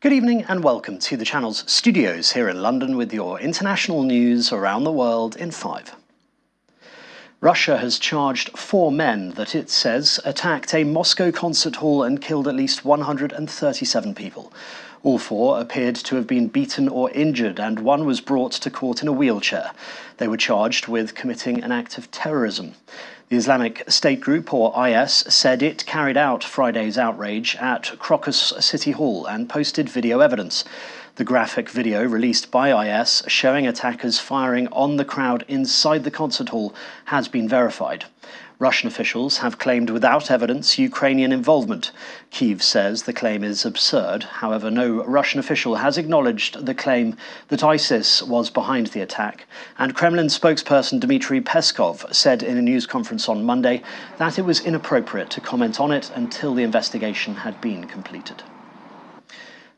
Good evening and welcome to the channel's studios here in London with your international news around the world in 5. Russia has charged 4 men that it says attacked a Moscow concert hall and killed at least 137 people. All 4 appeared to have been beaten or injured, and one was brought to court in a wheelchair. They were charged with committing an act of terrorism. The Islamic State group, or IS, said it carried out Friday's outrage at Crocus City Hall and posted video evidence. The graphic video released by IS showing attackers firing on the crowd inside the concert hall has been verified. Russian officials have claimed without evidence Ukrainian involvement. Kyiv says the claim is absurd. However, no Russian official has acknowledged the claim that ISIS was behind the attack. And Kremlin spokesperson Dmitry Peskov said in a news conference on Monday that it was inappropriate to comment on it until the investigation had been completed.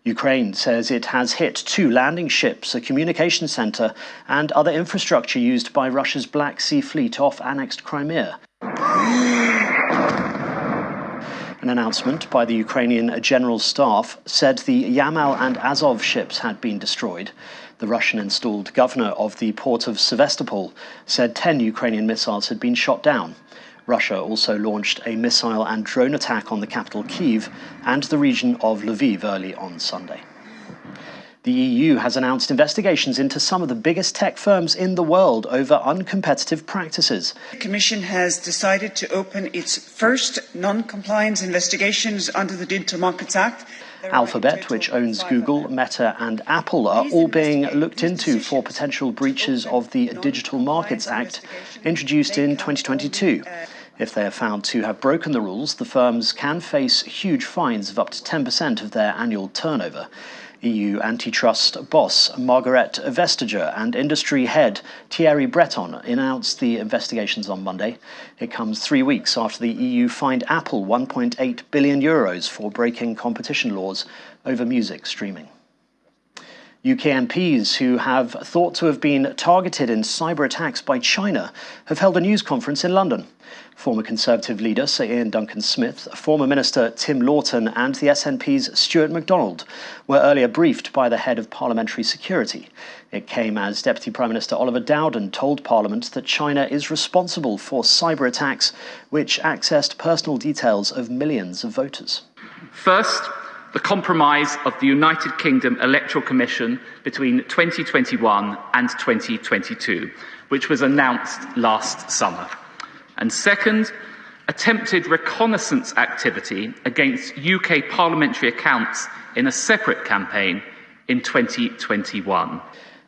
Ukraine says it has hit 2 landing ships, a communication centre and other infrastructure used by Russia's Black Sea Fleet off annexed Crimea. An announcement by the Ukrainian General Staff said the Yamal and Azov ships had been destroyed. The Russian-installed governor of the port of Sevastopol said 10 Ukrainian missiles had been shot down. Russia also launched a missile and drone attack on the capital Kyiv and the region of Lviv early on Sunday. The EU has announced investigations into some of the biggest tech firms in the world over uncompetitive practices. The Commission has decided to open its first non-compliance investigations under the Digital Markets Act. Alphabet, which owns Google, Meta and Apple, are all being looked into for potential breaches of the Digital Markets Act introduced in 2022. If they are found to have broken the rules, the firms can face huge fines of up to 10% of their annual turnover. EU antitrust boss Margaret Vestager and industry head Thierry Breton announced the investigations on Monday. It comes 3 weeks after the EU fined Apple €1.8 billion for breaking competition laws over music streaming. UK MPs who have thought to have been targeted in cyber attacks by China have held a news conference in London. Former Conservative leader Sir Ian Duncan-Smith, former Minister Tim Lawton and the SNP's Stuart MacDonald were earlier briefed by the head of parliamentary security. It came as Deputy Prime Minister Oliver Dowden told Parliament that China is responsible for cyber attacks which accessed personal details of millions of voters. First, the compromise of the United Kingdom Electoral Commission between 2021 and 2022, which was announced last summer. And second, attempted reconnaissance activity against UK parliamentary accounts in a separate campaign in 2021.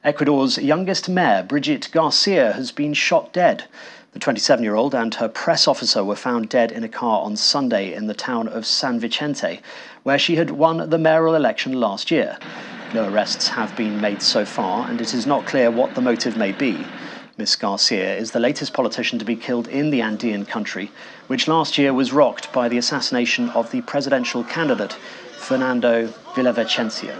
Ecuador's youngest mayor, Brigitte Garcia, has been shot dead. The 27-year-old and her press officer were found dead in a car on Sunday in the town of San Vicente, where she had won the mayoral election last year. No arrests have been made so far, and it is not clear what the motive may be. Ms. Garcia is the latest politician to be killed in the Andean country, which last year was rocked by the assassination of the presidential candidate, Fernando Villavicencio.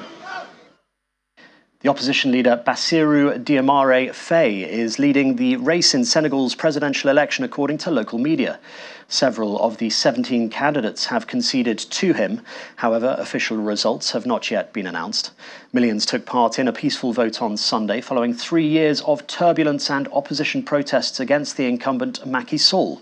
The opposition leader Bassirou Diomaye Faye is leading the race in Senegal's presidential election according to local media. Several of the 17 candidates have conceded to him. However, official results have not yet been announced. Millions took part in a peaceful vote on Sunday following 3 years of turbulence and opposition protests against the incumbent Macky Sall.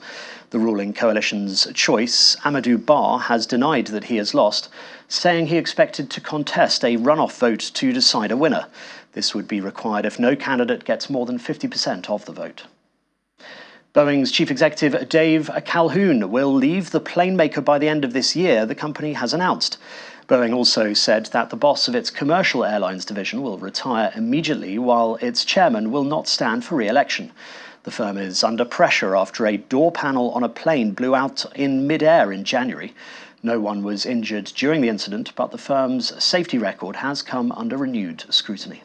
The ruling coalition's choice, Amadou Ba, has denied that he has lost, saying he expected to contest a runoff vote to decide a winner. This would be required if no candidate gets more than 50% of the vote. Boeing's chief executive Dave Calhoun will leave the plane maker by the end of this year, the company has announced. Boeing also said that the boss of its commercial airlines division will retire immediately, while its chairman will not stand for re-election. The firm is under pressure after a door panel on a plane blew out in mid-air in January. No one was injured during the incident, but the firm's safety record has come under renewed scrutiny.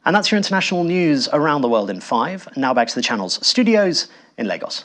And that's your international news around the world in 5. Now back to the channel's studios in Lagos.